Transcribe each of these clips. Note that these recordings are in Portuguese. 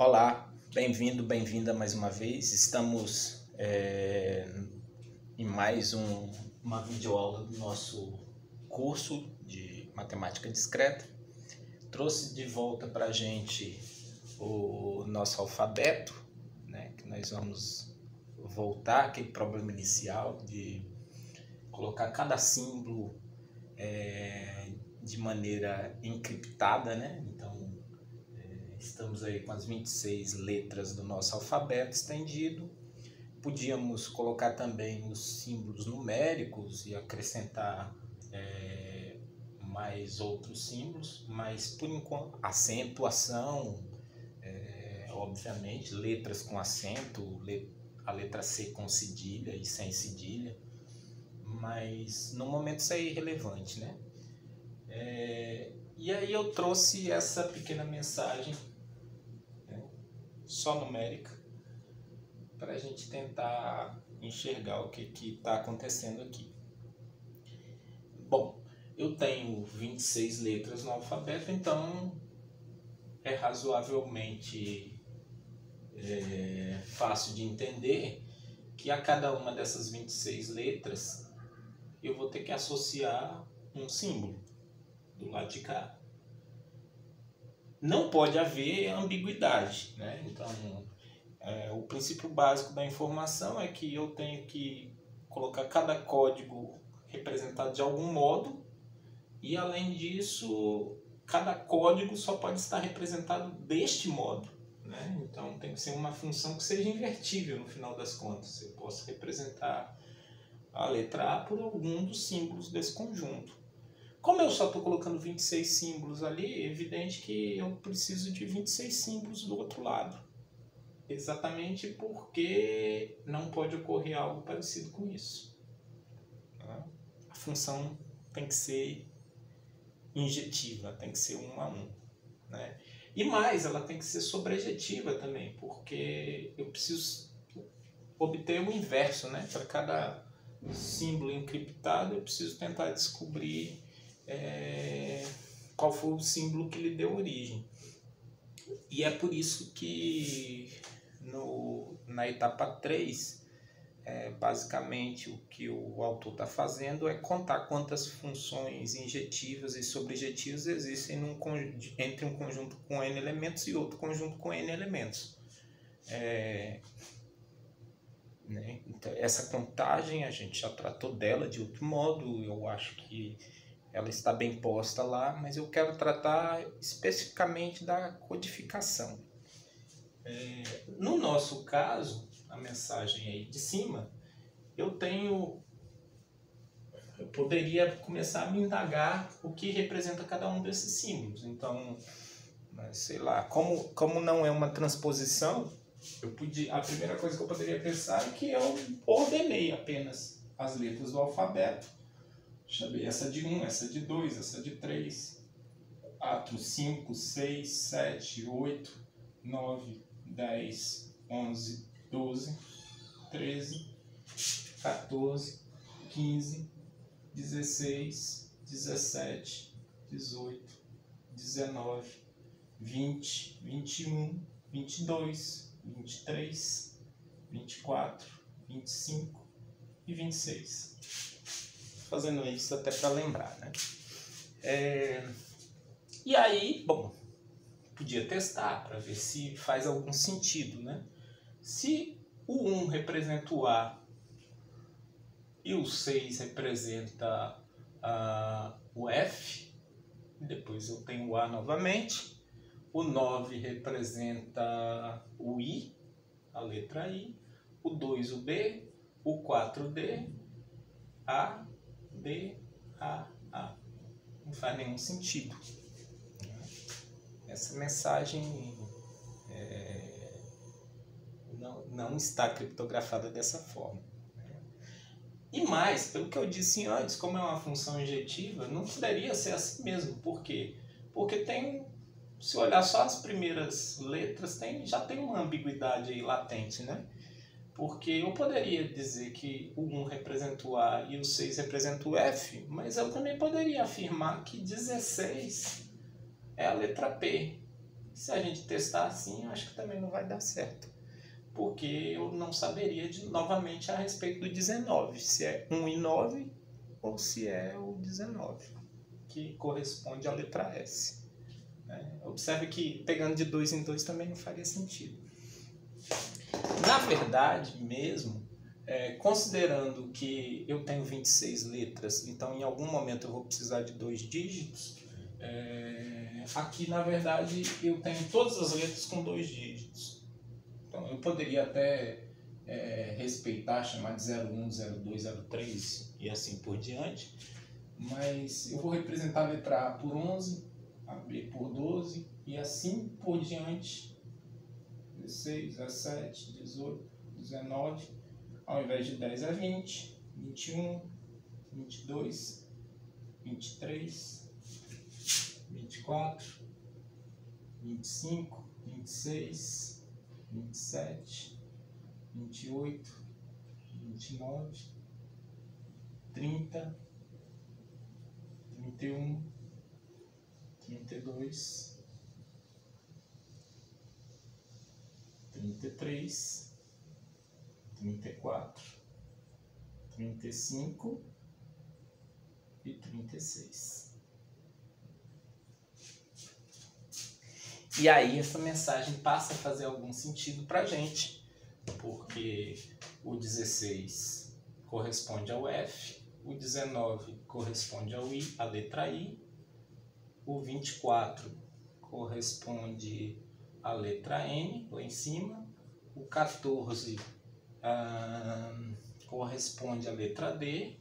Olá, bem-vindo, bem-vinda mais uma vez. Estamos em mais uma videoaula do nosso curso de Matemática Discreta. Trouxe de volta para a gente o nosso alfabeto, né, que nós vamos voltar àquele problema inicial de colocar cada símbolo de maneira encriptada, né? Então, estamos aí com as 26 letras do nosso alfabeto estendido. Podíamos colocar também os símbolos numéricos e acrescentar mais outros símbolos, mas por enquanto, acentuação, obviamente, letras com acento, a letra C com cedilha e sem cedilha, mas no momento isso é irrelevante, né? E aí eu trouxe essa pequena mensagem, né, só numérica, para a gente tentar enxergar o que está acontecendo aqui. Bom, eu tenho 26 letras no alfabeto, então é razoavelmente fácil de entender que a cada uma dessas 26 letras eu vou ter que associar um símbolo do lado de cá. Não pode haver ambiguidade, né? Então, o princípio básico da informação é que eu tenho que colocar cada código representado de algum modo e, além disso, cada código só pode estar representado deste modo, né? Então, tem que ser uma função que seja invertível no final das contas. Eu posso representar a letra A por algum dos símbolos desse conjunto. Como eu só estou colocando 26 símbolos ali, é evidente que eu preciso de 26 símbolos do outro lado. Exatamente porque não pode ocorrer algo parecido com isso. A função tem que ser injetiva, tem que ser 1 a 1. Né? E mais, ela tem que ser sobrejetiva também, porque eu preciso obter o inverso, né? Para cada símbolo encriptado, eu preciso tentar descobrir qual foi o símbolo que lhe deu origem. E é por isso que na etapa 3, basicamente o que o autor está fazendo é contar quantas funções injetivas e sobrejetivas existem entre um conjunto com n elementos e outro conjunto com n elementos. Né? Então, essa contagem a gente já tratou dela de outro modo, eu acho que ela está bem posta lá, mas eu quero tratar especificamente da codificação. No nosso caso, a mensagem aí de cima, eu poderia começar a me indagar o que representa cada um desses símbolos. Então, sei lá, como não é uma transposição, a primeira coisa que eu poderia pensar é que eu ordenei apenas as letras do alfabeto. Chamei essa de 1, essa de 2, essa de 3, 4, 5, 6, 7, 8, 9, 10, 11, 12, 13, 14, 15, 16, 17, 18, 19, 20, 21, 22, 23, 24, 25 e 26. Fazendo isso até para lembrar, né? E aí, bom, podia testar para ver se faz algum sentido, né? Se o 1 representa o A e o 6 representa o F, depois eu tenho o A novamente, o 9 representa o I, a letra I, o 2 o B, o 4 o D, A, D, A, A. Não faz nenhum sentido. Essa mensagem não está criptografada dessa forma. E mais, pelo que eu disse antes, como é uma função injetiva, não poderia ser assim mesmo. Por quê? Porque se olhar só as primeiras letras, já tem uma ambiguidade aí latente, né? Porque eu poderia dizer que o 1 representa o A e o 6 representa o F, mas eu também poderia afirmar que 16 é a letra P. Se a gente testar assim, eu acho que também não vai dar certo. Porque eu não saberia novamente a respeito do 19, se é 1 e 9 ou se é o 19, que corresponde à letra S. Observe que pegando de 2 em 2 também não faria sentido. Na verdade mesmo, considerando que eu tenho 26 letras, então em algum momento eu vou precisar de 2 dígitos, aqui na verdade eu tenho todas as letras com 2 dígitos. Então eu poderia até respeitar, chamar de 01, 02, 03 e assim por diante, mas eu vou representar a letra A por 11, a B por 12 e assim por diante, 16, 17, 18, 19, ao invés de 10 é 20, 21, 22, 23, 24, 25, 26, 27, 28, 29, 30, 31, 32, 33, 34, 35 e 36. E aí essa mensagem passa a fazer algum sentido para a gente, porque o 16 corresponde ao F, o 19 corresponde ao I, a letra I, o 24 corresponde à letra N, lá em cima, o 14 corresponde à letra D,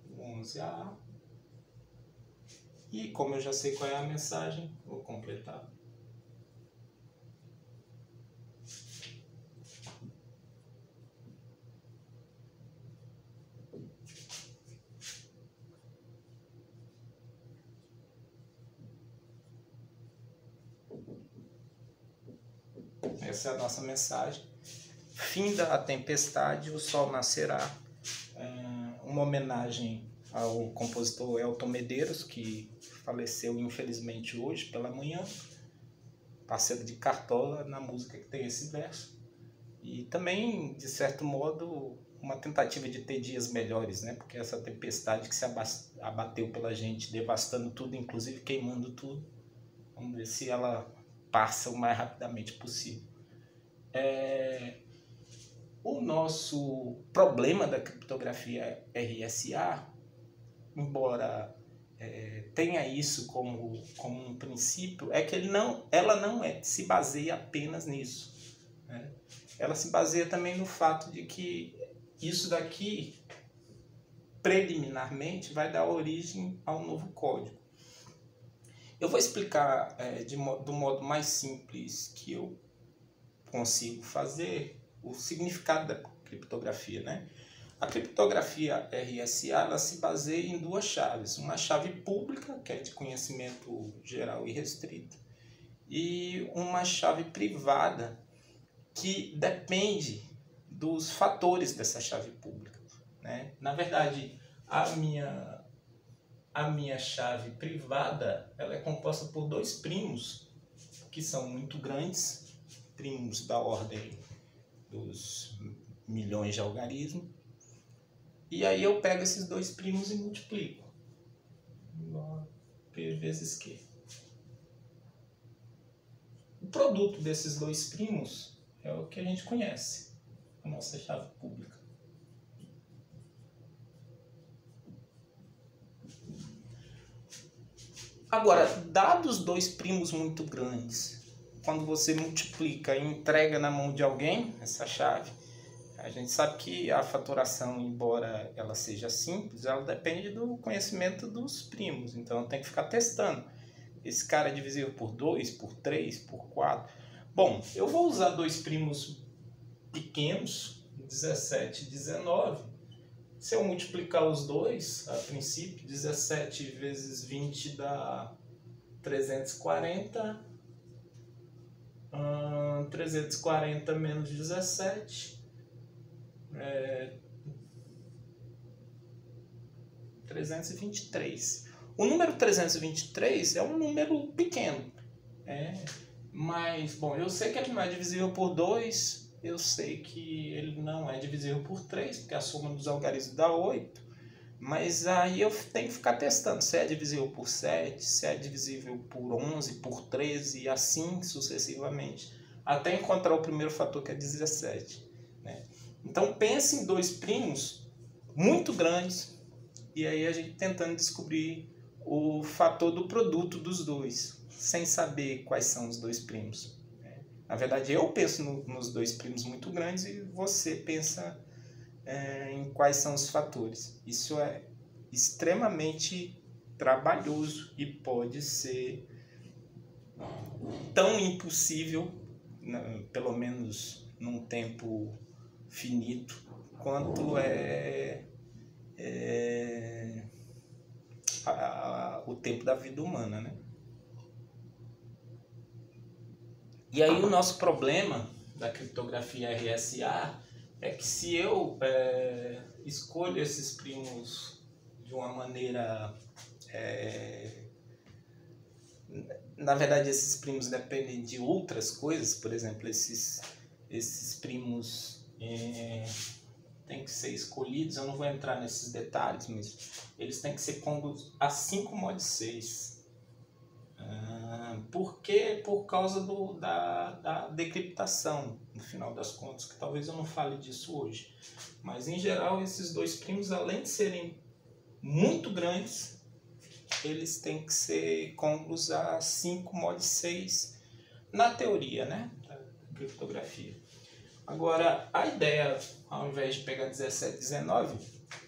o 11 a A, e como eu já sei qual é a mensagem, vou completar. Essa é a nossa mensagem. Finda a tempestade, o sol nascerá. Uma homenagem ao compositor Elton Medeiros, que faleceu infelizmente hoje pela manhã, parceiro de Cartola na música que tem esse verso. E também, de certo modo, uma tentativa de ter dias melhores, né? Porque essa tempestade que se abateu pela gente, devastando tudo, inclusive queimando tudo, vamos ver se ela passa o mais rapidamente possível. O nosso problema da criptografia RSA, embora tenha isso como um princípio, é que ela não se baseia apenas nisso, né? Ela se baseia também no fato de que isso daqui, preliminarmente, vai dar origem ao novo código. Eu vou explicar do modo mais simples que eu consigo fazer o significado da criptografia, né? A criptografia RSA ela se baseia em duas chaves. Uma chave pública, que é de conhecimento geral e restrito, e uma chave privada, que depende dos fatores dessa chave pública, né? Na verdade, a minha chave privada ela é composta por dois primos, que são muito grandes, primos da ordem dos milhões de algarismos. E aí eu pego esses dois primos e multiplico. P vezes Q. O produto desses dois primos é o que a gente conhece, a nossa chave pública. Agora, dados dois primos muito grandes, quando você multiplica e entrega na mão de alguém essa chave, a gente sabe que a fatoração, embora ela seja simples, ela depende do conhecimento dos primos. Então tem que ficar testando. Esse cara é divisível por 2, por 3, por 4. Bom, eu vou usar dois primos pequenos, 17 e 19. Se eu multiplicar os dois, a princípio, 17 vezes 20 dá 340. 340 menos 17. 323. O número 323 é um número pequeno. Mas, bom, eu sei que ele não é divisível por 2, eu sei que ele não é divisível por 3, porque a soma dos algarismos dá 8. Mas aí eu tenho que ficar testando se é divisível por 7, se é divisível por 11, por 13 e assim sucessivamente, até encontrar o primeiro fator, que é 17. Né? Então pense em dois primos muito grandes e aí a gente tentando descobrir o fator do produto dos dois, sem saber quais são os dois primos. Né? Na verdade, eu penso nos dois primos muito grandes e você pensa em quais são os fatores. Isso é extremamente trabalhoso e pode ser tão impossível, pelo menos num tempo finito, quanto o tempo da vida humana, né? E aí o nosso problema da criptografia RSA é que se eu escolho esses primos de uma maneira... na verdade, esses primos dependem de outras coisas, por exemplo, esses primos têm que ser escolhidos, eu não vou entrar nesses detalhes, mas eles têm que ser cônjuges a 5 mod 6. Por quê? Por causa da decriptação, no final das contas, que talvez eu não fale disso hoje. Mas, em geral, esses dois primos, além de serem muito grandes, eles têm que ser cônjuges a 5 mod 6 na teoria, né, da criptografia. Agora, a ideia, ao invés de pegar 17 e 19,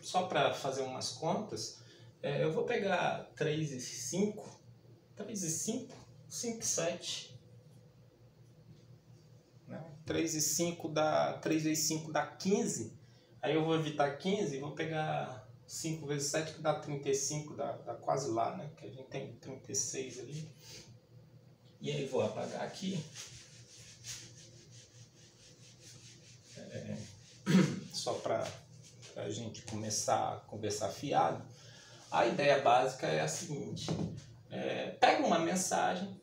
só para fazer umas contas, eu vou pegar 3 e 5, 3 e 5, 5 e 7. Né? 3 e 5 dá 15. Aí eu vou evitar 15 e vou pegar 5 vezes 7, que dá 35, dá quase lá, né? Porque a gente tem 36 ali. E aí vou apagar aqui. Só para a gente começar a conversar fiado. A ideia básica é a seguinte: pega uma mensagem,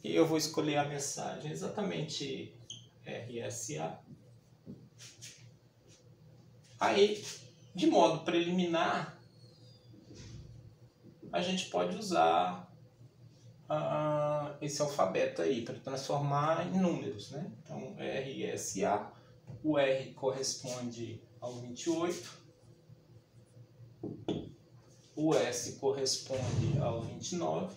e eu vou escolher a mensagem exatamente RSA. Aí, de modo preliminar, a gente pode usar esse alfabeto aí para transformar em números, né? Então, RSA, o R corresponde ao 28, o S corresponde ao 29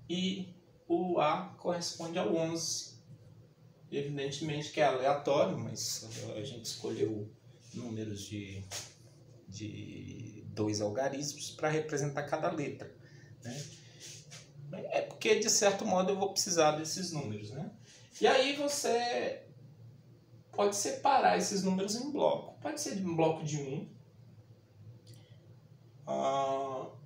e o A corresponde ao 11. Evidentemente que é aleatório, mas a gente escolheu números de 2 algarismos para representar cada letra, né? É porque, de certo modo, eu vou precisar desses números, né? E aí você pode separar esses números em bloco. Pode ser em bloco de 1.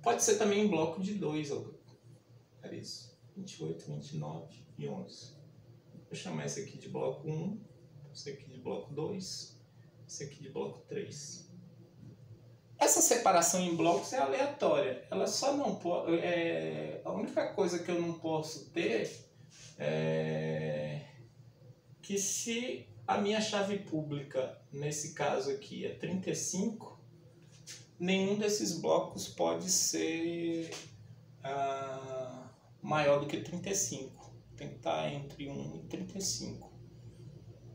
Pode ser também em bloco de 2 algarismos. 28, 29 e 11. Vou chamar esse aqui de bloco 1, esse aqui de bloco 2, esse aqui de bloco 3. Essa separação em blocos é aleatória. Ela só não pode... a única coisa que eu não posso ter é que se a minha chave pública, nesse caso aqui, é 35, nenhum desses blocos pode ser maior do que 35. Tem que estar entre 1 e 35.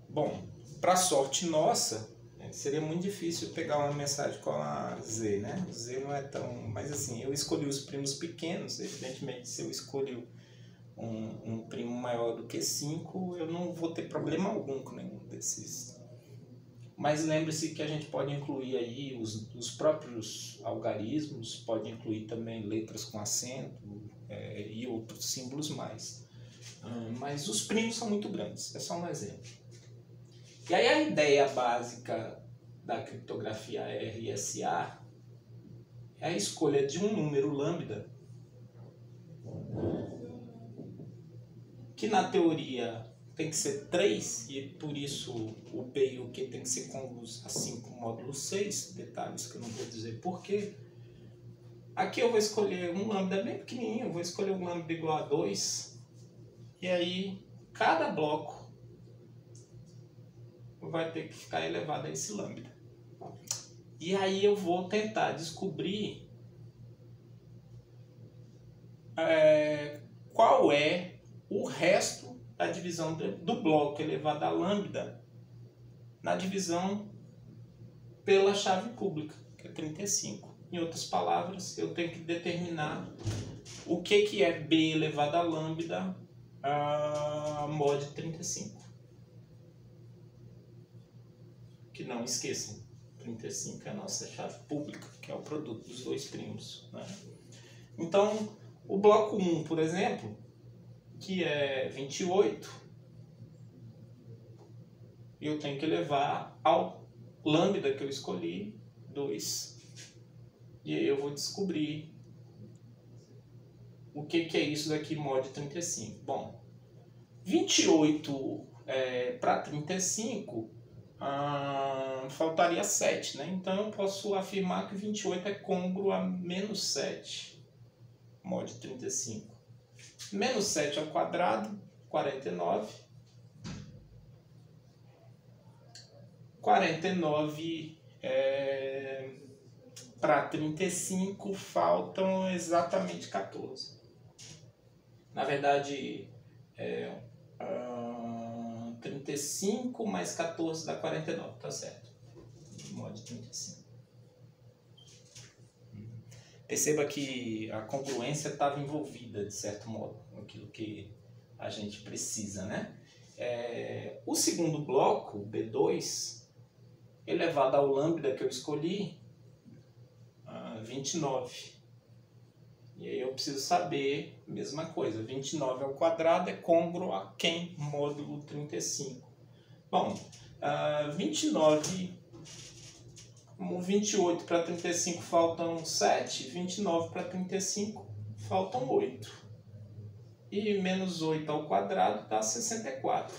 Bom, para sorte nossa, seria muito difícil pegar uma mensagem com a Z, né? Z não é tão... Mas assim, eu escolhi os primos pequenos. Evidentemente, se eu escolho um primo maior do que 5, eu não vou ter problema algum com nenhum desses. Mas lembre-se que a gente pode incluir aí os próprios algarismos, pode incluir também letras com acento e outros símbolos mais. Mas os primos são muito grandes, é só um exemplo. E aí a ideia básica da criptografia RSA é a escolha de um número lambda que na teoria tem que ser 3 e por isso o P e o Q tem que ser cônjuges a 5 módulo 6, detalhes que eu não vou dizer porquê. Aqui eu vou escolher um lambda bem pequenininho, eu vou escolher um lambda igual a 2. E aí, cada bloco vai ter que ficar elevado a esse lambda. E aí eu vou tentar descobrir qual é o resto da divisão do bloco elevado a lambda na divisão pela chave pública, que é 35. Em outras palavras, eu tenho que determinar o que é b elevado a lambda mod 35. Que não esqueçam, 35 é a nossa chave pública, que é o produto dos dois primos, né? Então, o bloco 1, por exemplo, que é 28, eu tenho que levar ao lambda que eu escolhi, 2. E aí eu vou descobrir o que é isso daqui mod 35. Bom, 28 para 35, faltaria 7, né? Então eu posso afirmar que 28 é côngruo a menos 7, mod 35. Menos 7 ao quadrado, 49. 49 para 35 faltam exatamente 14. Na verdade, 35 mais 14 dá 49, tá certo. Mod 35. Perceba que a congruência estava envolvida, de certo modo, naquilo que a gente precisa, né? O segundo bloco, B2, elevado ao lambda que eu escolhi, 29. E aí eu preciso saber a mesma coisa. 29 ao quadrado é côngruo a quem? Módulo 35. Bom, 29, como 28 para 35 faltam 7, 29 para 35 faltam 8. E menos 8 ao quadrado dá 64.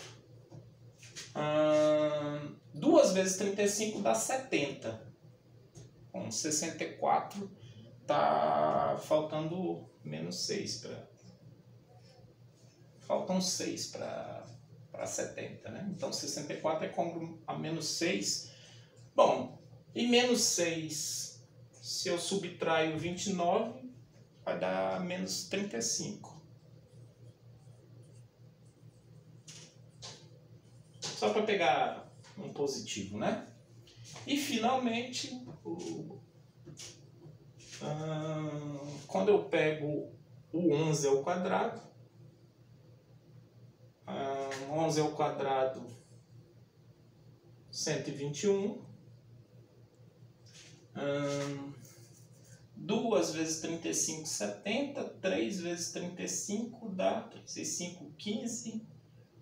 2 vezes 35 dá 70. Com 64 tá faltando menos 6 para... Faltam 6 para 70, né? Então 64 é côngruo a menos 6. Bom, e menos 6, se eu subtraio 29, vai dar menos 35. Só para pegar um positivo, né? E finalmente, quando eu pego o 11 ao quadrado, 11 ao quadrado, 121. 2 vezes 35, 70. 3 vezes 35 dá 3 vezes 5, 15.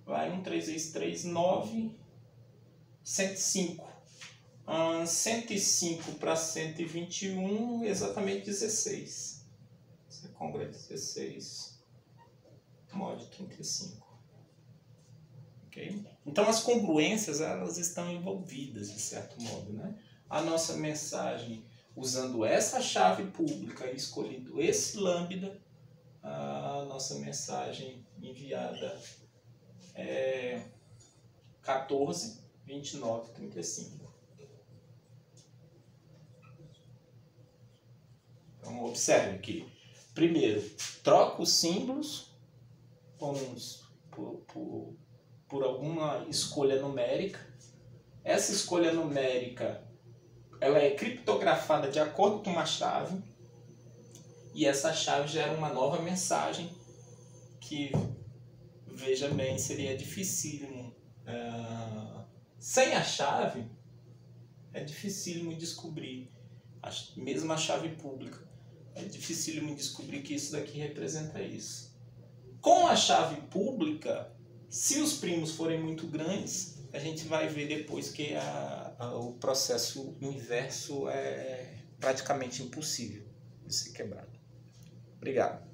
Vai 1, 3 vezes 3, 9. 105. 105 para 121, exatamente 16. Isso é côngruo a 16, mod 35. Okay? Então as congruências, elas estão envolvidas, de certo modo, né? A nossa mensagem, usando essa chave pública e escolhendo esse lambda, a nossa mensagem enviada é 14, 29, 35. Então, observe que, primeiro, troco os símbolos por alguma escolha numérica. Essa escolha numérica, ela é criptografada de acordo com uma chave, e essa chave gera uma nova mensagem que, veja bem, seria dificílimo. Sem a chave, é dificílimo descobrir, mesmo a chave pública, é dificílimo descobrir que isso daqui representa isso. Com a chave pública, se os primos forem muito grandes, a gente vai ver depois que o processo inverso é praticamente impossível de ser quebrado. Obrigado.